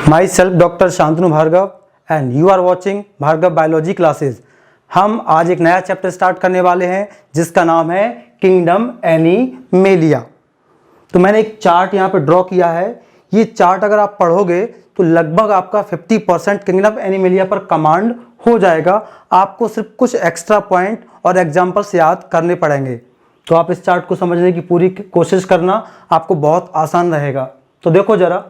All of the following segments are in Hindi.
My self doctor Shantanu Bhargav and you are watching Bhargav biology classes. हम आज एक नया चैप्टर स्टार्ट करने वाले हैं जिसका नाम है किंगडम एनिमेलिया। तो मैंने एक चार्ट यहाँ पे ड्रॉ किया है। ये चार्ट अगर आप पढ़ोगे तो लगभग आपका 50% किंगडम एनिमेलिया पर कमांड हो जाएगा। आपको सिर्फ कुछ एक्स्ट्रा पॉइंट और एग्जाम्पल्स याद करने पड़ेंगे। तो आप इस चार्ट को समझने की पूरी कोशिश करना, आपको बहुत आसान रहेगा। तो देखो जरा,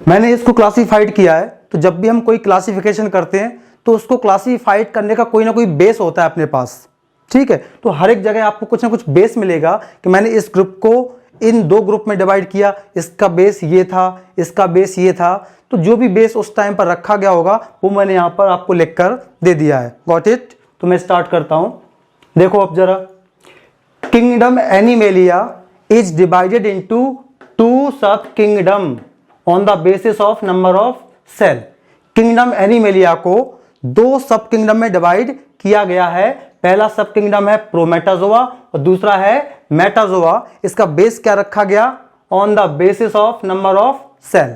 मैंने इसको क्लासिफाइड किया है। तो जब भी हम कोई क्लासिफिकेशन करते हैं तो उसको क्लासिफाइड करने का कोई ना कोई बेस होता है अपने पास, ठीक है। तो हर एक जगह आपको कुछ ना कुछ बेस मिलेगा कि मैंने इस ग्रुप को इन दो ग्रुप में डिवाइड किया, इसका बेस ये था, इसका बेस ये था। तो जो भी बेस उस टाइम पर रखा गया होगा वो मैंने यहाँ पर आपको लिखकर दे दिया है। Got it? तो मैं स्टार्ट करता हूँ। देखो अब जरा, kingdom animalia is divided into 2 sub kingdom on the basis of number of cell. Kingdom animalia को 2 सब किंगडम में डिवाइड किया गया है। पहला सब किंगडम है प्रोमेटाजोआ और दूसरा है मेटाजोआ। इसका बेस क्या रखा गया? On the basis of number of cell.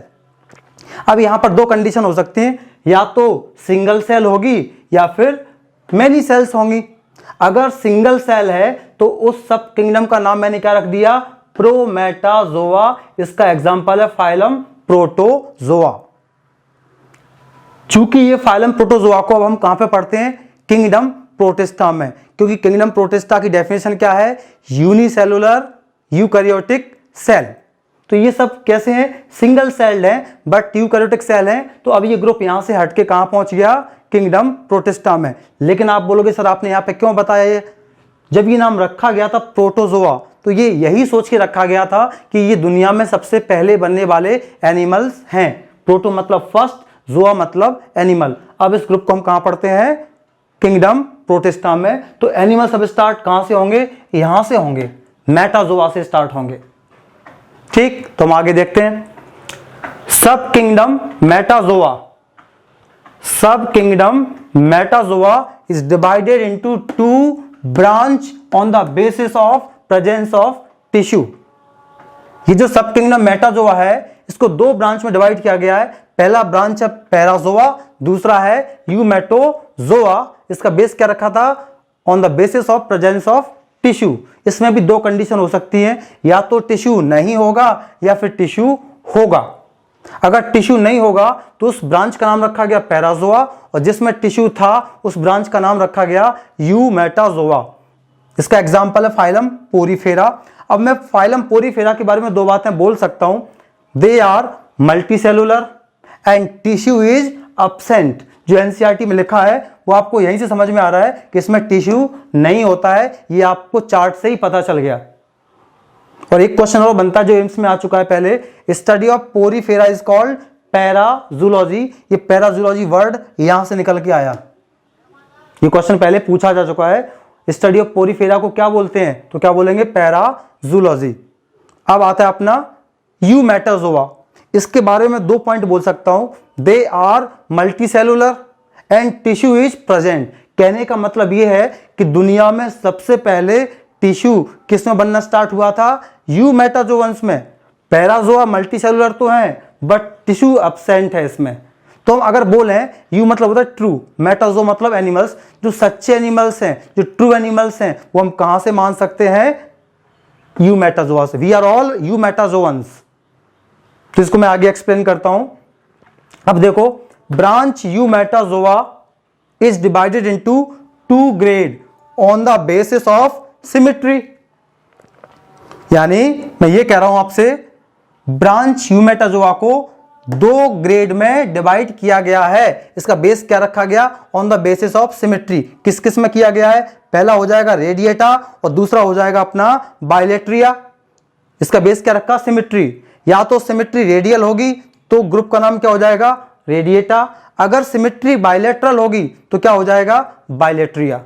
अब यहां पर 2 कंडीशन हो सकती हैं, या तो सिंगल सेल होगी या फिर मेनी सेल्स होंगी। अगर सिंगल सेल है तो उस सब किंगडम का नाम मैंने क्या रख दिया? प्रोमेटाजोआ। इसका एग्जांपल है फाइलम प्रोटोजोआ। चूंकि ये फाइलम प्रोटोजोआ को अब हम कहां पे पढ़ते हैं? किंगडम प्रोटिस्टा में, क्योंकि किंगडम प्रोटिस्टा की डेफिनेशन क्या है? Unicellular eukaryotic cell. तो ये सब कैसे हैं? सिंगल सेल्ड हैं बट यूकैरियोटिक सेल हैं। तो अब ये ग्रुप यहां से हटके कहां पहुंच गया? किंगडम प्रोटिस्टा में। लेकिन आप बोलोगे सर आपने यहां पे क्यों बताया ये? जब ये नाम रखा गया था प्रोटोजोआ तो ये यही सोच के रखा गया था कि ये दुनिया में सबसे पहले बनने वाले एनिमल्स हैं। प्रोटो मतलब फर्स्ट, जोआ मतलब एनिमल। अब इस ग्रुप को हम कहां पढ़ते हैं? किंगडम प्रोटिस्टा में। तो एनिमल सब स्टार्ट कहां से होंगे? यहां से होंगे, मेटाजोआ से स्टार्ट होंगे। ठीक, तो हम आगे देखते हैं। सब किंगडम मेटाजोआ, सब kingdom Metazoa is divided into 2 branch on the basis of presence of tissue. ये जो सब किंगडम मेटाजोआ है इसको 2 ब्रांच में डिवाइड किया गया है। पहला ब्रांच है पैराजोआ, दूसरा है यूमेटोजोआ। इसका बेस क्या रखा था? On the basis of presence of tissue. इसमें भी 2 कंडीशन हो सकती है, या तो टिश्यू नहीं होगा या फिर टिश्यू होगा। अगर टिश्यू नहीं होगा तो उस ब्रांच का नाम रखा गया पैराजोआ, और जिसमें टिश्यू था उस ब्रांच का नाम रखा गया यूमेटाजोआ। इसका एग्जाम्पल है फाइलम पोरीफेरा। अब मैं फाइलम पोरीफेरा के बारे में 2 बातें बोल सकता हूं। They are multicellular and tissue is absent. जो एनसीईआरटी में लिखा है वो आपको यहीं से समझ में आ रहा है कि इसमें टिश्यू नहीं होता है। ये आपको चार्ट से ही पता चल गया। और एक क्वेश्चन और बनता है जो एम्स में आ चुका है पहले, study of porifera is called parazoology. ये पैराजूलॉजी वर्ड यहां से निकल के आया। ये क्वेश्चन पहले पूछा जा चुका है। स्टडी ऑफ पोरीफेरा को क्या बोलते हैं? तो क्या बोलेंगे? पैराजूलॉजी। अब आता है अपना यूमेटाजोआ। इसके बारे में 2 पॉइंट बोल सकता हूं। They are multicellular and tissue is present. कहने का मतलब यह है कि दुनिया में सबसे पहले टिश्यू किसमें बनना स्टार्ट हुआ था? यूमेटाजोअन्स में। पैराजोआ मल्टीसेलुलर तो है बट टिश्यू एब्सेंट है इसमें। तो हम अगर बोलें यू मतलब होता है ट्रू, मेटाजो मतलब एनिमल्स। जो सच्चे एनिमल्स हैं, जो ट्रू एनिमल्स हैं, वो हम कहां से मान सकते हैं? यूमेटाजोआ से। We are all eumetazoans. तो इसको मैं आगे एक्सप्लेन करता हूं। अब देखो, branch eumetazoa is divided into 2 grade on the basis of symmetry. यानी मैं ये कह रहा हूं आपसे, ब्रांच यूमेटाजोआ को 2 ग्रेड में डिवाइड किया गया है। इसका बेस क्या रखा गया? On the basis of symmetry. किस किस में किया गया है? पहला हो जाएगा रेडिएटा और दूसरा हो जाएगा अपना बायलेट्रिया। इसका बेस क्या रखा? सिमेट्री। या तो सिमेट्री रेडियल होगी तो ग्रुप का नाम क्या हो जाएगा? रेडिएटा। अगर सिमेट्री बायलेटरल होगी तो क्या हो जाएगा? बायलेट्रिया।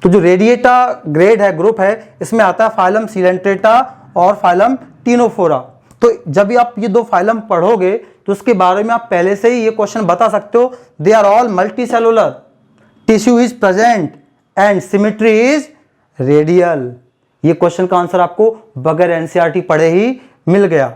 तो जो रेडिएटा ग्रेड है, ग्रुप है, इसमें आता है फाइलम सिलेंट्रेटा और फाइलम टिनोफोरा। तो जब भी आप ये 2 फाइलम पढ़ोगे तो उसके बारे में आप पहले से ही ये क्वेश्चन बता सकते हो। They are all multicellular, tissue is present and symmetry is radial. ये क्वेश्चन का आंसर आपको बगैर एनसीईआरटी पढ़े ही मिल गया।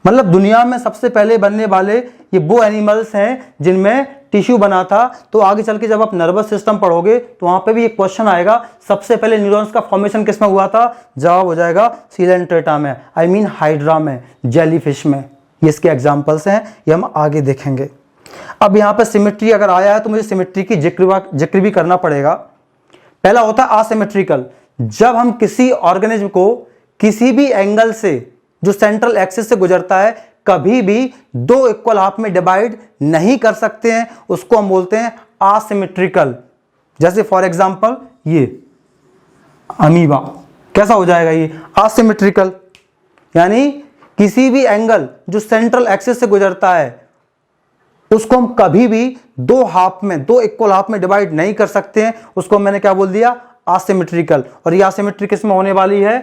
मतलब दुनिया में सबसे पहले बनने वाले ये वो एनिमल्स हैं जिनमें टिश्यू बना था। तो आगे चल के जब आप नर्वस सिस्टम पढ़ोगे तो वहां पे भी एक क्वेश्चन आएगा, सबसे पहले न्यूरॉन्स का फॉर्मेशन किस में हुआ था? जवाब हो जाएगा सीलेंट्रेटा में, आई मीन हाइड्रा में, जेलीफिश में। ये इसके एग्जाम्पल्स हैं, ये हम आगे देखेंगे। अब यहाँ पे सिमेट्री अगर आया है तो मुझे सिमेट्री की जिक्र भी करना पड़ेगा। पहला होता है असिमेट्रिकल, जब हम किसी ऑर्गेनिज्म को किसी भी एंगल से जो सेंट्रल एक्सिस से गुजरता है कभी भी दो इक्वल हाफ में डिवाइड नहीं कर सकते हैं, उसको हम बोलते हैं असिमेट्रिकल। जैसे फॉर एग्जांपल ये अमीबा, कैसा हो जाएगा ये? असिमेट्रिकल। यानी किसी भी एंगल जो सेंट्रल एक्सिस से गुजरता है उसको हम कभी भी दो इक्वल हाफ में डिवाइड नहीं कर सकते हैं, उसको मैंने क्या बोल दिया? असिमेट्रिकल। और ये असिमेट्री किस में होने वाली है?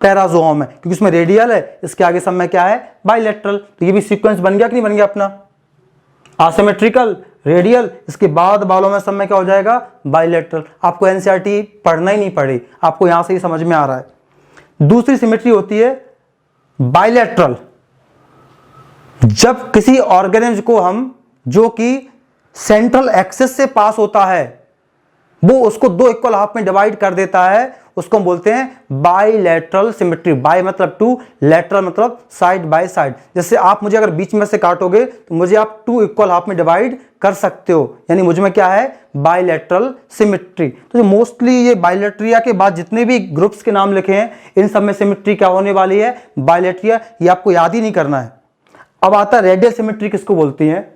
पैराजोम है, क्योंकि इसमें रेडियल है, इसके आगे सब में क्या है? बाइलेटरल। तो ये भी सीक्वेंस बन गया कि नहीं बन गया अपना? असिमेट्रिकल, रेडियल, इसके बाद वालों में सब में क्या हो जाएगा? बाइलेटरल। आपको एनसीईआरटी पढ़ना ही नहीं पड़ी, आपको यहां से ही समझ में आ रहा है। दूसरी सिमेट्री होती है बाइलेटरल, जब किसी ऑर्गेनिज्म को हम जो कि सेंट्रल एक्सिस से पास होता है वो उसको दो इक्वल हाफ में डिवाइड कर देता है, उसको हम बोलते हैं बाइलेटरल सिमेट्री। बाय मतलब टू, लेटरल मतलब साइड बाय साइड। जैसे आप मुझे अगर बीच में से काटोगे तो मुझे आप टू इक्वल हाफ में डिवाइड कर सकते हो, यानी मुझ में क्या है? Bilateral symmetry. तो जो मोस्टली ये बाइलेटरिया के बाद जितने भी ग्रुप्स के नाम लिखे हैं इन सब में सिमेट्री क्या होने वाली है? बाइलेटरिया। ये आपको याद ही नहीं करना है। अब आता है रेडियल सिमेट्री, किसको बोलती है?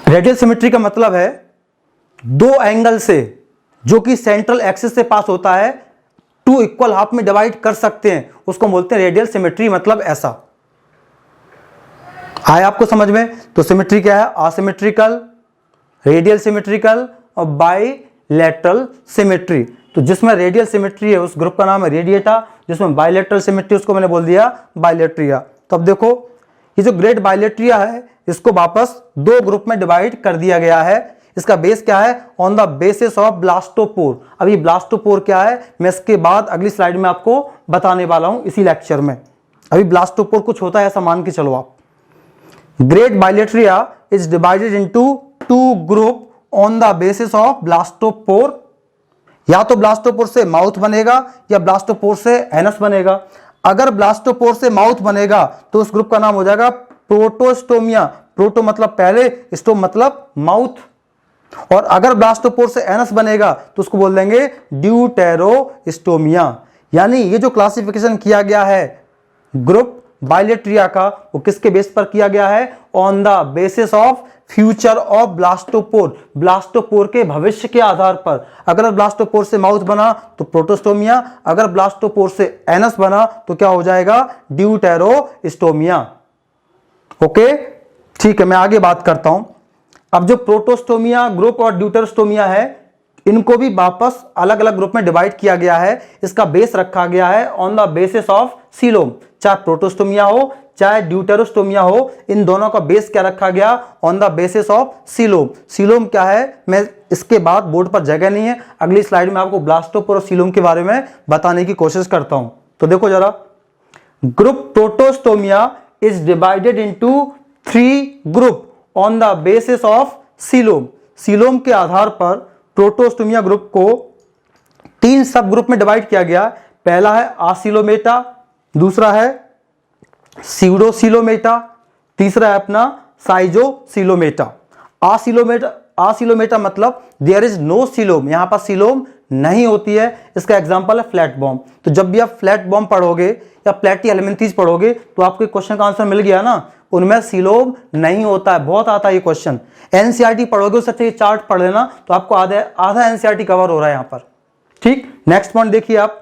रेडियल सिमेट्री का मतलब है दो एंगल से जो कि सेंट्रल एक्सिस से पास होता है टू इक्वल हाफ में डिवाइड कर सकते हैं, उसको बोलते हैं रेडियल सिमेट्री। मतलब ऐसा आया आपको समझ में? तो सिमेट्री क्या है? असिमेट्रिकल, रेडियल सिमेट्रिकल और बाइलेटरल सिमेट्री। तो जिसमें रेडियल सिमेट्री है उस ग्रुप का नाम है रेडिएटा, जिसमें बाइलेटरल सिमेट्री उसको मैंने बोल दिया बाइलेट्रिया। तो अब देखो ये जो ग्रेट बाइलेट्रिया है इसको वापस दो ग्रुप में डिवाइड कर दिया गया है। इसका बेस क्या है? On the basis of blastopore. अब ये ब्लास्टोपोर क्या है मैं इसके बाद अगली स्लाइड में आपको बताने वाला हूं इसी लेक्चर में। अभी ब्लास्टोपोर कुछ होता है ऐसा मान के चलो आप। Great Bilateria is divided into two group on the basis of blastopore. या तो ब्लास्टोपोर से माउथ बनेगा या ब्लास्टोपोर से एनस बनेगा। अगर ब्लास्टोपोर से माउथ बनेगा तो उस ग्रुप का नाम हो जाएगा प्रोटोस्टोमिया। प्रोटो मतलब पहले, स्टोम मतलब माउथ। और अगर ब्लास्टोपोर से एनस बनेगा तो उसको बोल देंगे ड्यूटेरोस्टोमिया। यानी ये जो क्लासिफिकेशन किया गया है ग्रुप बाइलेट्रिया का वो किसके बेस पर किया गया है? On the basis of future of blastopore. Blastopore के भविष्य के आधार पर। अगर ब्लास्टोपोर से माउथ बना तो प्रोटोस्टोमिया, अगर ब्लास्टोपोर से एनस बना तो क्या हो जाएगा? ड्यूटेरोस्टोमिया। ओके ठीक है, मैं आगे बात करता हूं। अब जो प्रोटोस्टोमिया ग्रुप और ड्यूटेरोस्टोमिया है इनको भी वापस अलग अलग ग्रुप में डिवाइड किया गया है। इसका बेस रखा गया है on the basis of coelom. चाहे प्रोटोस्टोमिया हो चाहे ड्यूटेरोस्टोमिया हो, इन दोनों का बेस क्या रखा गया? On the basis of coelom. Coelom क्या है मैं इसके बाद बोर्ड पर जगह नहीं है, अगली स्लाइड में आपको ब्लास्टोपोर और सीलोम के बारे में बताने की कोशिश करता हूं। तो देखो जरा, group Protostomia is divided into three group on the basis of coelom. Coelom के आधार पर प्रोटोस्टोमिया ग्रुप को तीन सब ग्रुप में डिवाइड किया गया। पहला है आसिलोमेटा, दूसरा है सीउडोसिलोमेटा, तीसरा है अपना साइजोसिलोमेटा। आसिलोमेटा मतलब देयर इज नो सीलोम, यहां पर सीलोम नहीं होती है। इसका एग्जांपल है फ्लैट बॉम्ब। तो जब भी आप फ्लैट बॉम्ब पढ़ोगे या प्लेटी हेलमिंथीज पढ़ोगे तो आपको क्वेश्चन का आंसर मिल गया ना, उनमें सीलोम नहीं होता है। बहुत आता है ये क्वेश्चन। एनसीईआरटी पढ़ोगे उससे अच्छा ये चार्ट पढ़ लेना तो आपको आधा एनसीईआरटी कवर हो रहा है यहां पर। ठीक, नेक्स्ट पॉइंट देखिए आप।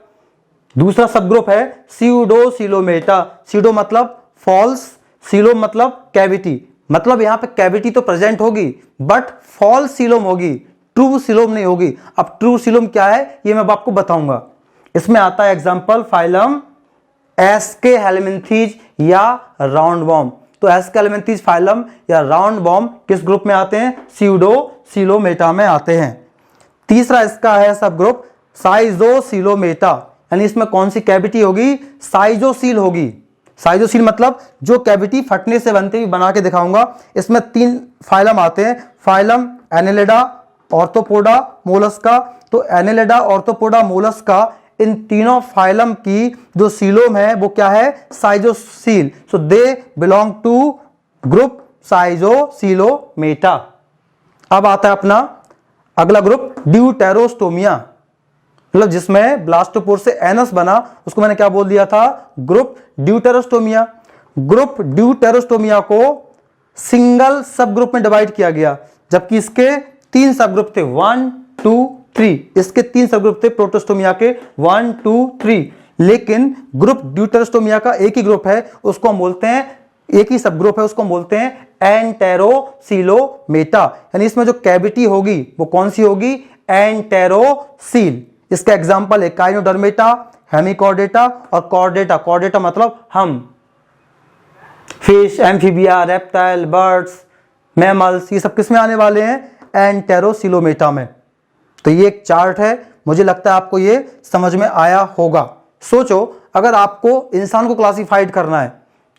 दूसरा सब ग्रुप है सीउडोसिलोमेटा। सीडो मतलब फॉल्स, सिलोम मतलब कैविटी। मतलब यहां पे कैविटी तो प्रेजेंट होगी बट फॉल्स सीलोम होगी, ट्रू सीलोम नहीं होगी। अब ट्रू सीलोम क्या है ये मैं आपको बताऊंगा। इसमें आता है एग्जांपल फाइलम एस्के हेलमिंथीज या राउंड बॉम्ब। तो एस्के हेलमिंथीज फाइलम या राउंड बॉम्ब किस ग्रुप में आते हैं? सीउडोसिलोमेटा में आते हैं। तीसरा इसका है सब ग्रुप साइजोसिलोमेटा, यानी इसमें कौन सी कैविटी होगी? साइजोसील होगी। साइजोसील मतलब जो कैविटी फटने से बनते हुए बना के दिखाऊंगा। इसमें 3 फाइलम आते हैं, फाइलम एनेलिडा, ऑर्थोपोडा, मोलस्का। तो एनेलिडा, ऑर्थोपोडा, मोलस्का, इन तीनों फाइलम की जो सीलोम है वो क्या है, साइजोसील। सो दे बिलोंग टू ग्रुप साइजोसीलोमेटा। अब आता है अपना अगला ग्रुप ड्यूटेरोस्टोमिया, मतलब जिसमें ब्लास्टोपोर से एनस बना, उसको मैंने क्या बोल दिया था, ग्रुप ड्यूटेरोस्टोमिया। ग्रुप ड्यूटेरोस्टोमिया को सिंगल सब ग्रुप में डिवाइड किया गया, जबकि इसके 3 सब ग्रुप थे, 1 2 3। इसके 3 सब ग्रुप थे प्रोटोस्टोमिया के, 1 2 3। लेकिन ग्रुप ड्यूटेरोस्टोमिया का एक ही ग्रुप है, उसको हम बोलते हैं, एक ही सब ग्रुप है, उसको हम बोलते हैं एंटेरोसीलोमेटा। यानी इसमें जो कैविटी होगी वो कौन सी होगी, एंटेरोसील। इसका एग्जांपल है काइनोडर्मेटा, हेमिकॉर्डेटा और कॉर्डेटा। कॉर्डेटा मतलब हम, fish, amphibia, reptile, birds, mammals, ये सब किस में आने वाले हैं, एंटेरोसीलोमेटा में। तो ये एक चार्ट है, मुझे लगता है आपको ये समझ में आया होगा। सोचो अगर आपको इंसान को क्लासिफाइड करना है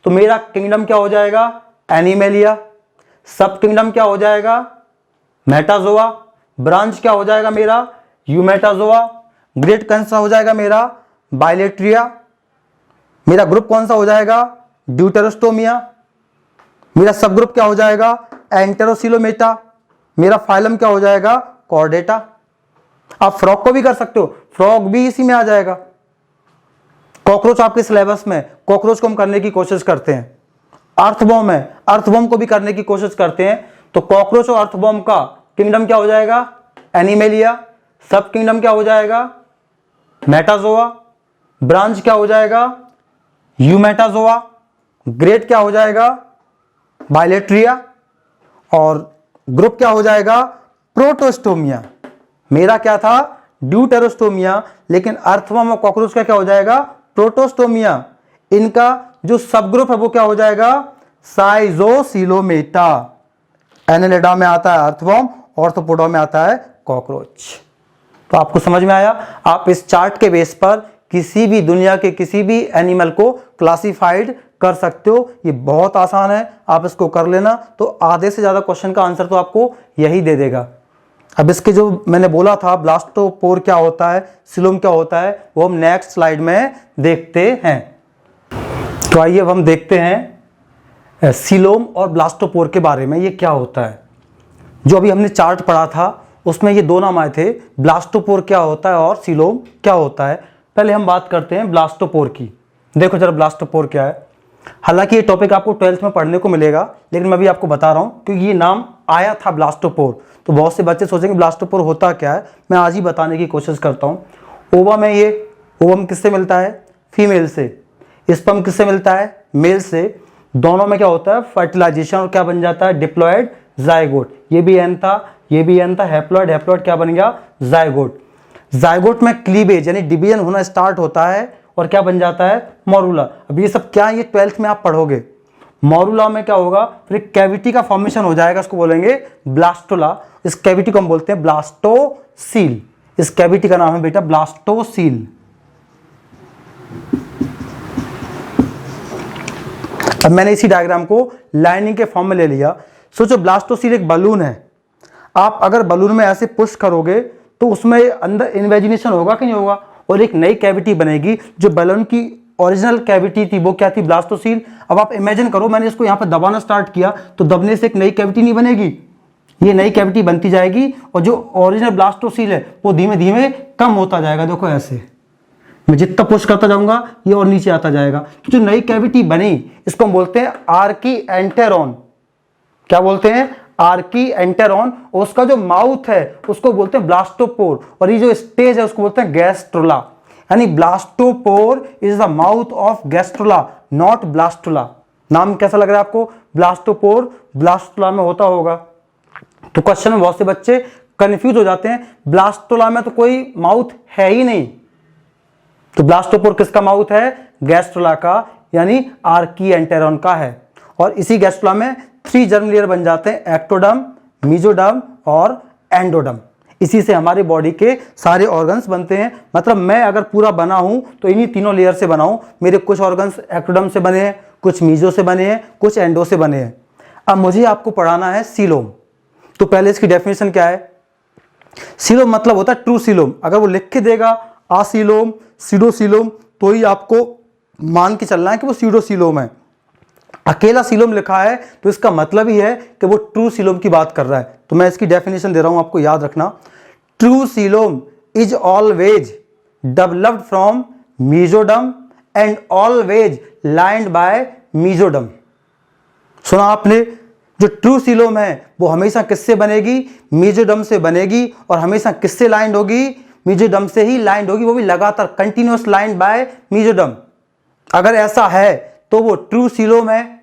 तो मेरा किंगडम क्या हो जाएगा, एनिमेलिया। सब किंगडम क्या हो जाएगा, मेटाजोआ। ब्रांच क्या हो जाएगा मेरा, यूमेटाजोआ। ग्रेट कौन सा हो जाएगा मेरा, बाइलेट्रिया। मेरा ग्रुप कौन सा हो जाएगा, ड्यूटेरोस्टोमिया। मेरा सब ग्रुप क्या हो जाएगा, एंटेरोसीलोमेटा। मेरा फाइलम क्या हो जाएगा, कॉर्डेटा। आप फ्रॉग को भी कर सकते हो, फ्रॉग भी इसी में आ जाएगा। कॉकरोच आपके सिलेबस में, कॉकरोच को हम करने की कोशिश करते हैं। अर्थवॉर्म है, अर्थवॉर्म को भी करने की कोशिश करते हैं। तो कॉकरोच और अर्थवॉर्म का किंगडम क्या हो जाएगा, एनिमेलिया। सब किंगडम क्या हो जाएगा, मेटाजोआ। ब्रांच क्या हो जाएगा, यूमेटाजोआ। ग्रेट क्या हो जाएगा, बाइलेट्रिया। और ग्रुप क्या हो जाएगा, प्रोटोस्टोमिया। मेरा क्या था, ड्यूटेरोस्टोमिया, लेकिन अर्थवॉर्म और कॉकरोच का क्या हो जाएगा, प्रोटोस्टोमिया। इनका जो सब ग्रुप है वो क्या हो जाएगा, साइजोसीलोमेटा। एनेलिडा में आता है अर्थवॉर्म, ऑर्थोपोडा में आता है कॉकरोच। तो आपको समझ में आया। आप इस चार्ट के बेस पर किसी भी दुनिया के किसी भी एनिमल को क्लासिफाइड कर सकते हो। ये बहुत आसान है, आप इसको कर लेना तो आधे से ज्यादा क्वेश्चन का आंसर तो आपको यही दे देगा। अब इसके जो मैंने बोला था ब्लास्टोपोर क्या होता है, सीलोम क्या होता है, वो हम नेक्स्ट स्लाइड में देखते हैं। तो आइए अब हम देखते हैं सीलोम और ब्लास्टोपोर के बारे में, ये क्या होता है। जो अभी हमने चार्ट पढ़ा था उसमें ये 2 नाम आए थे, ब्लास्टोपोर क्या होता है और सीलोम क्या होता है। पहले हम बात करते हैं ब्लास्टोपोर की। देखो जरा ब्लास्टोपोर क्या है। हालांकि ये टॉपिक आपको 12th में पढ़ने को मिलेगा, लेकिन मैं भी आपको बता रहा हूँ क्योंकि ये नाम आया था ब्लास्टोपोर, तो बहुत से बच्चे सोचेंगे ब्लास्टोपोर होता क्या है। मैं आज ही बताने की कोशिश करता हूँ। ओवम है ये, ओवम किससे मिलता है, फीमेल से। स्पर्म किससे मिलता है, मेल से। दोनों में क्या होता है, फर्टिलाइजेशन, और क्या बन जाता है, डिप्लॉयड जाइगोट। ये भी एन था, ये भी एन था, हैप्लॉयड, हैप्लॉयड क्या बन गया, जाइगोट। जाइगोट में क्लीवेज यानी डिवीजन होना स्टार्ट होता है और क्या बन जाता है, मॉरूला। अब ये सब क्या है, ये 12th में आप पढ़ोगे। मॉरूला में क्या होगा, फिर एक कैविटी का फॉर्मेशन हो जाएगा, उसको बोलेंगे ब्लास्टोला। इस कैविटी को हम बोलते हैं ब्लास्टोसील। इस कैविटी का नाम है बेटा ब्लास्टोसील। अब मैंने इसी डायग्राम को लाइनिंग के फॉर्म में ले लिया। सोचो ब्लास्टोसील एक बलून है, आप अगर बलून में ऐसे पुश करोगे तो उसमें अंदर इन्वेजिनेशन होगा कि नहीं होगा, और एक नई कैविटी बनेगी। जो बलून की ओरिजिनल कैविटी थी वो क्या थी, ब्लास्टोसील। अब आप इमेजिन करो मैंने इसको यहाँ पे दबाना स्टार्ट किया तो दबने से एक नई कैविटी नहीं बनेगी, ये नई कैविटी बनती जाएगी और जो ओरिजिनल ब्लास्टोसील है वो धीमे धीमे कम होता जाएगा। देखो ऐसे मैं जितना पुश करता जाऊंगा ये और नीचे आता जाएगा। तो जो नई कैविटी बनी इसको हम बोलते हैं आर्की एंटेरॉन। क्या बोलते हैं, आर्की एंटेरॉन। और उसका जो माउथ है उसको बोलते हैं ब्लास्टोपोर, और ये जो स्टेज है उसको बोलते हैं गैस्ट्रोला। यानी blastopore is the mouth of gastrula, not blastula. नाम कैसा लग रहा है आपको, ब्लास्टोपोर ब्लास्टुला में होता होगा। तो क्वेश्चन में बहुत से बच्चे कंफ्यूज हो जाते हैं, ब्लास्टुला में तो कोई माउथ है ही नहीं। तो ब्लास्टोपोर किसका माउथ है, गैस्ट्रोला का, यानी आर्की एंटेरॉन का है। और इसी गैस्ट्रोला में 3 जर्म लेयर बन जाते हैं, एक्टोडर्म, मेसोडर्म और एंडोडर्म। इसी से हमारी बॉडी के सारे ऑर्गन्स बनते हैं। मतलब मैं अगर पूरा बना हूं तो इन्हीं तीनों लेयर से बना हूं। मेरे कुछ ऑर्गन्स एक्टोडर्म से बने हैं, कुछ मीजो से बने हैं, कुछ एंडो से बने हैं। अब मुझे आपको पढ़ाना है सीलोम। तो पहले इसकी डेफिनेशन क्या है? सीलोम मतलब होता है ट्रू सीलोम। अगर वो लिख के देगा आसीलोम, सीडोसीलोम, तो ही आपको मान के चलना है कि वो सीडोसीलोम है। अकेला सीलोम लिखा है तो इसका मतलब ही है कि वो ट्रू सीलोम की बात कर रहा है। तो मैं इसकी डेफिनेशन दे रहा हूं, आपको याद रखना। True coelom is always developed from mesoderm and always lined by mesoderm. सुना आपने? जो ट्रू सीलोम है वो हमेशा किससे बनेगी? मीजोडर्म से बनेगी। और हमेशा किससे लाइंड होगी? मीजोडर्म से ही लाइंड होगी, वो भी लगातार कंटिन्यूअस लाइंड बाय मीजोडर्म। अगर ऐसा है तो वो ट्रू सीलोम है,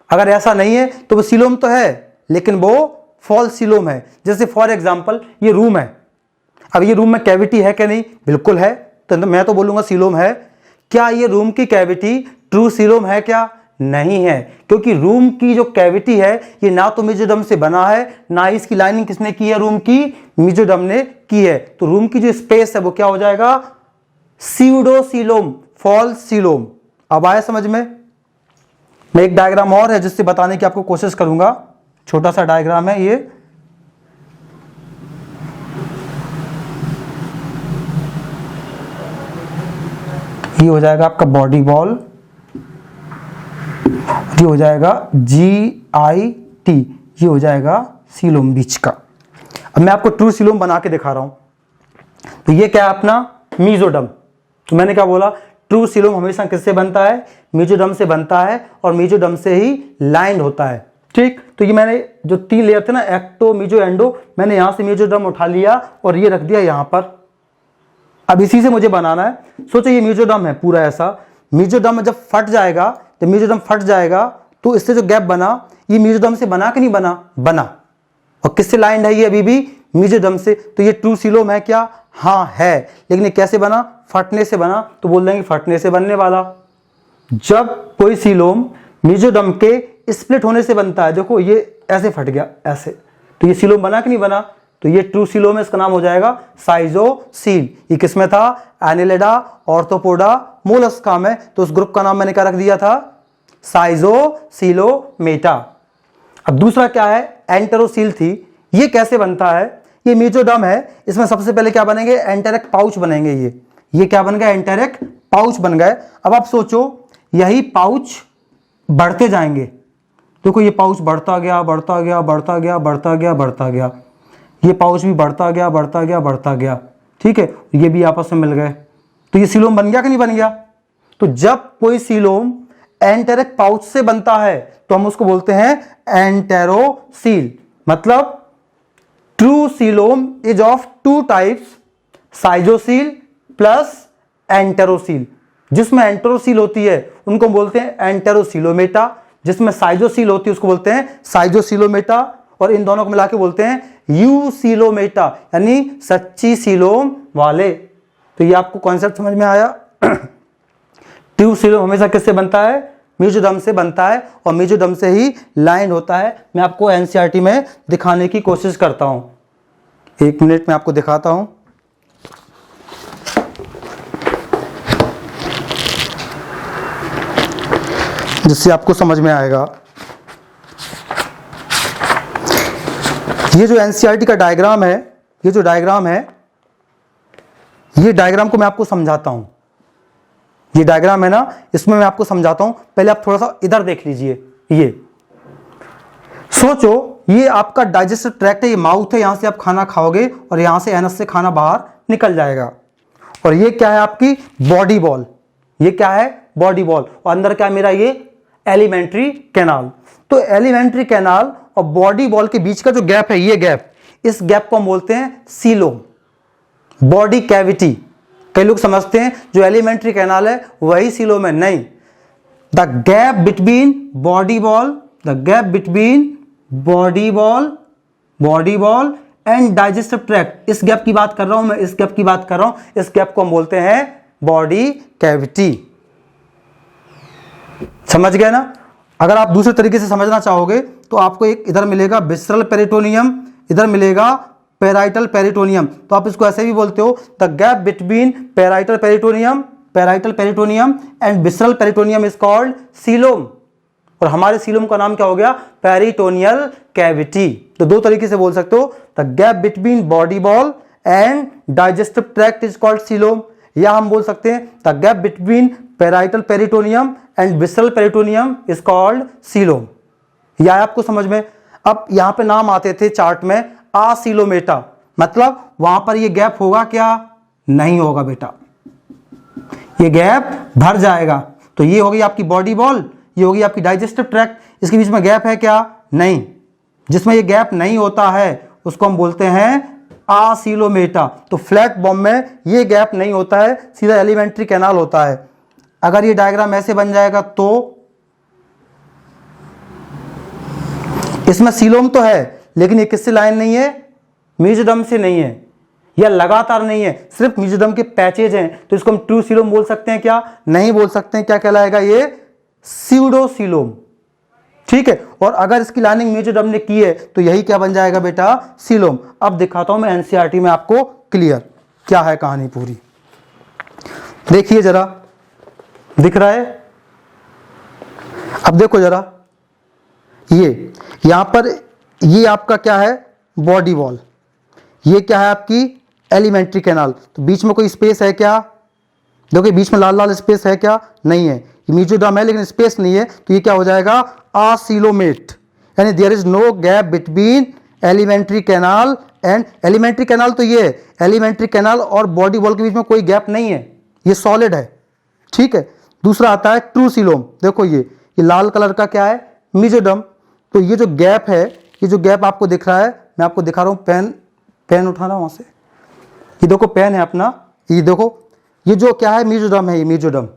अगर ऐसा नहीं है तो वो सीलोम तो है लेकिन वो फॉल्स सीलोम है। जैसे फॉर एग्जांपल ये रूम है, अब ये रूम में कैविटी है क्या? नहीं, बिल्कुल है, तो मैं तो बोलूंगा सीलोम है। क्या ये रूम की कैविटी ट्रू सीलोम है क्या? नहीं है, क्योंकि रूम की जो कैविटी है ये ना तो मीजोडर्म से बना है, ना ही इसकी लाइनिंग किसने की है? रूम की मीजोडर्म ने की है। तो रूम की जो स्पेस है वो क्या हो जाएगा? सीडोसीलोम, फॉल्स सीलोम। अब आया समझ में? मैं एक डायग्राम और है जिससे बताने की आपको कोशिश करूंगा। छोटा सा डायग्राम है ये हो जाएगा आपका बॉडी बॉल, ये हो जाएगा GIT, ये हो जाएगा सीलोम बीच का। अब मैं आपको ट्रू सीलोम बना के दिखा रहा हूं। तो ये क्या है अपना? मीजोडर्म। तो मैंने क्या बोला? ट्रू सीलोम हमेशा किससे बनता है? मीजोडर्म से बनता है और मीजोडर्म से ही लाइंड होता है। ठीक, तो ये मैंने जो 3 लेयर थे ना, एक्टो, मीजो, एंडो, मैंने यहां से मीजोडर्म उठा लिया और ये रख दिया यहां पर। अब इसी से मुझे बनाना है। सोचो ये मीजोडर्म है पूरा ऐसा। मीजोडर्म जब फट जाएगा, जब मीजोडर्म फट जाएगा तो इससे जो गैप बना, ये मीजोडर्म से बना कि नहीं बना? बना। और किससे लाइंड है ये? अभी भी मीजोडर्म से। तो ये ट्रू सीलोम है क्या? हाँ है। लेकिन ये कैसे बना? फटने से बना। तो बोल देंगे फटने से बनने वाला। जब कोई सीलोम मीजोडर्म के स्प्लिट होने से बनता है, देखो ये ऐसे फट गया ऐसे, तो ये सीलोम बना कि नहीं बना? तो ये ट्रू सीलोम है, इसका नाम हो जाएगा साइजोसील। ये किसमें था? एनिलिडा, ऑर्थोपोडा, मोलस्का में। तो उस ग्रुप का नाम मैंने क्या रख दिया था? साइजोसीलोमेटा। अब दूसरा क्या है? एंटेरोसील थी। ये कैसे बनता है? ये मीजोडर्म है, इसमें सबसे पहले क्या बनेंगे? एंटेरिक पाउच बनेंगे। ये क्या बन गया? एंटेरिक पाउच बन गए। अब आप सोचो यही पाउच बढ़ते जाएंगे। देखो ये पाउच बढ़ता गया, बढ़ता गया, बढ़ता गया, बढ़ता गया, बढ़ता गया। ये पाउच भी बढ़ता गया, बढ़ता गया, बढ़ता गया। ठीक है, ये भी आपस में मिल गए। तो ये सीलोम बन गया कि नहीं बन गया? तो जब कोई सीलोम एंटेरिक पाउच से बनता है तो हम उसको बोलते हैं एंटेरोसील। मतलब true coelom is of 2 types, साइजोसील प्लस एंटेरोसील। जिसमें एंटेरोसील होती है उनको बोलते हैं एंटेरोसीलोमेटा, जिसमें साइजोसील होती है उसको बोलते हैं साइजोसीलोमेटा, और इन दोनों को मिला के बोलते हैं यूसीलोमेटा, यानी सच्ची सीलोम वाले। तो ये आपको कॉन्सेप्ट समझ में आया? ट्रू सीलोम हमेशा किससे बनता है? मीजोडर्म से बनता है और मीजोडर्म से ही लाइंड होता है। मैं आपको एनसीईआरटी में दिखाने की कोशिश करता हूं। 1 मिनट में आपको दिखाता हूं। जिससे आपको समझ में आएगा। ये जो एनसीईआरटी का डायग्राम है, ये जो डायग्राम है, ये डायग्राम को मैं आपको समझाता हूं। ये डायग्राम है ना, इसमें मैं आपको समझाता हूं। पहले आप थोड़ा सा इधर देख लीजिए। ये सोचो ये आपका डाइजेस्टिव ट्रैक्ट है, ये माउथ है, यहां से आप खाना खाओगे और यहां से एनस से खाना बाहर निकल जाएगा। और ये क्या है? आपकी बॉडी बॉल। ये क्या है? Body ball. और अंदर क्या है मेरा? ये एलिमेंट्री कैनाल। तो एलिमेंट्री कैनाल और बॉडी बॉल के बीच का जो गैप है, ये गैप, इस गैप को हम बोलते हैं सीलोम, बॉडी कैविटी। कई लोग समझते हैं जो एलिमेंट्री कैनाल है वही सीलोम है। नहीं, the gap between body ball, the gap between body ball and digestive tract, इस गैप की बात कर रहा हूं मैं, इस गैप की बात कर रहा हूं। इस गैप को हम बोलते हैं बॉडी कैविटी। समझ गए ना? अगर आप दूसरे तरीके से समझना चाहोगे तो आपको एक इधर मिलेगा विसरल पेरिटोनियम, इधर मिलेगा पैराइटल पेरिटोनियम, तो आप इसको ऐसे भी बोलते हो, the gap between parietal peritoneum and visceral peritoneum is called coelom. और हमारे सीलोम का नाम क्या हो गया? Peritoneal cavity. तो दो तरीके से बोल सकते हो, the gap between body wall and digestive tract is called coelom, या हम बोल सकते हैं the gap between parietal peritoneum and visceral peritoneum is called coelom. यह आया आपको समझ में? अब यहां पे नाम आते थे चार्ट में आसीलोमेटा, मतलब वहां पर ये गैप होगा क्या? नहीं होगा बेटा, ये गैप भर जाएगा। तो ये होगी आपकी बॉडी वॉल, ये होगी आपकी डाइजेस्टिव ट्रैक्ट, इसके बीच में गैप है क्या? नहीं। जिसमें ये गैप नहीं होता है उसको हम बोलते हैं आसीलोमेटा। तो फ्लैट बॉम्ब में ये गैप नहीं होता है, सीधा एलिमेंट्री कैनाल होता है। अगर ये डायग्राम ऐसे बन जाएगा तो इसमें सीलोम तो है, लेकिन ये किससे लाइन नहीं है? मेसोडर्म से नहीं है, या लगातार नहीं है, सिर्फ मेसोडर्म के पैचेज हैं। तो इसको हम ट्रू सीलोम बोल सकते हैं क्या? नहीं बोल सकते हैं। क्या कहलाएगा? ये स्यूडोसीलोम। ठीक है। और अगर इसकी लाइनिंग मेसोडर्म ने की है तो यही क्या बन जाएगा बेटा? सीलोम। अब दिखाता हूं मैं एनसीईआरटी में आपको क्लियर क्या है कहानी पूरी। देखिए जरा, दिख रहा है? अब देखो जरा, ये यहां पर ये आपका क्या है? Body wall. ये क्या है? आपकी एलिमेंट्री कैनाल। तो बीच में कोई स्पेस है क्या? देखो बीच में लाल लाल स्पेस है क्या? नहीं है। मेसोडर्म है लेकिन स्पेस नहीं है, तो ये क्या हो जाएगा? आसीलोमेट, यानी there is no gap between alimentary canal and alimentary canal. तो ये एलिमेंट्री कैनाल और बॉडी वॉल के बीच में कोई गैप नहीं है, ये सॉलिड है। ठीक है। दूसरा आता है ट्रू सीलोम। देखो ये लाल कलर का क्या है? मेसोडर्म। तो ये जो गैप है, ये जो गैप आपको दिख रहा है, मैं आपको दिखा रहा हूं, पेन उठाना वहां से। ये देखो पेन है अपना, ये देखो, ये जो क्या है? मेसोडर्म है, ये मेसोडर्म।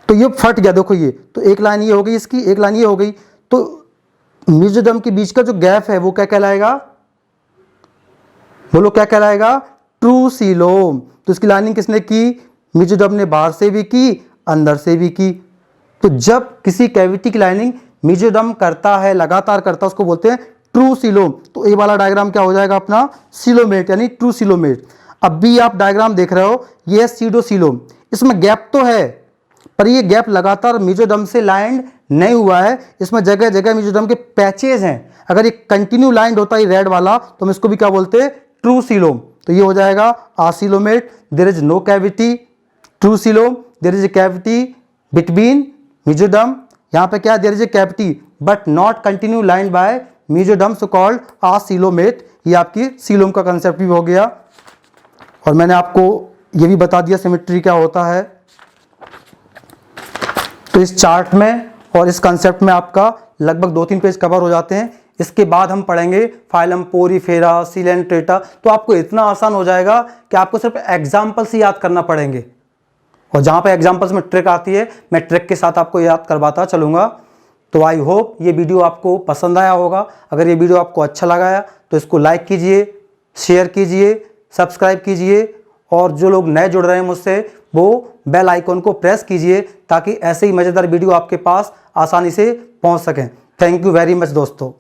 तो ये फट गया, देखो ये, तो एक लाइन ये हो गई इसकी, एक लाइन ये हो गई। तो मेसोडर्म के बीच का जो गैप है वो क्या कहलाएगा? बोलो क्या कहलाएगा? True coelom. तो इसकी लाइनिंग किसने की? मेसोडर्म ने बाहर से भी की, अंदर से भी की। तो जब किसी कैविटी की लाइनिंग मेसोडर्म करता है, लगातार करता है, उसको बोलते हैं ट्रू सीलोम। तो ये वाला डायग्राम क्या हो जाएगा अपना? सीलोमेट, यानी ट्रू सीलोमेट। अब भी आप डायग्राम देख रहे हो, ये है सीडोसीलोम। इसमें गैप तो है, पर ये गैप लगातार मेसोडर्म से लाइंड नहीं हुआ है, इसमें जगह जगह मेसोडर्म के पैचेज हैं। अगर ये कंटिन्यू लाइंड होता है रेड वाला, तो हम इसको भी क्या बोलते हैं? True coelom. तो ये हो जाएगा acoelomate, there is no cavity. True coelom, there is a cavity between mesoderm. यहाँ पे क्या? There is a cavity but not continue lined by mesoderm, so called acoelomate. ये आपकी सीलोम का कंसेप्ट भी हो गया। और मैंने आपको ये भी बता दिया सिमेट्री क्या होता है। तो इस चार्ट में और इस कंसेप्ट में आपका लगभग 2-3 पेज कवर हो जाते हैं। इसके बाद हम पढ़ेंगे फाइलम पोरीफेरा, सिलेंट्रेटा। तो आपको इतना आसान हो जाएगा कि आपको सिर्फ एग्जाम्पल से याद करना पड़ेंगे। और जहाँ पे एग्जाम्पल्स में ट्रिक आती है, मैं ट्रिक के साथ आपको याद करवाता चलूँगा। तो आई होप ये वीडियो आपको पसंद आया होगा। अगर ये वीडियो आपको अच्छा लगा तो इसको लाइक कीजिए, शेयर कीजिए, सब्सक्राइब कीजिए, और जो लोग नए जुड़ रहे हैं मुझसे, वो बेल आइकॉन को प्रेस कीजिए ताकि ऐसे ही मज़ेदार वीडियो आपके पास आसानी से पहुंच सकें। थैंक यू वेरी मच दोस्तों।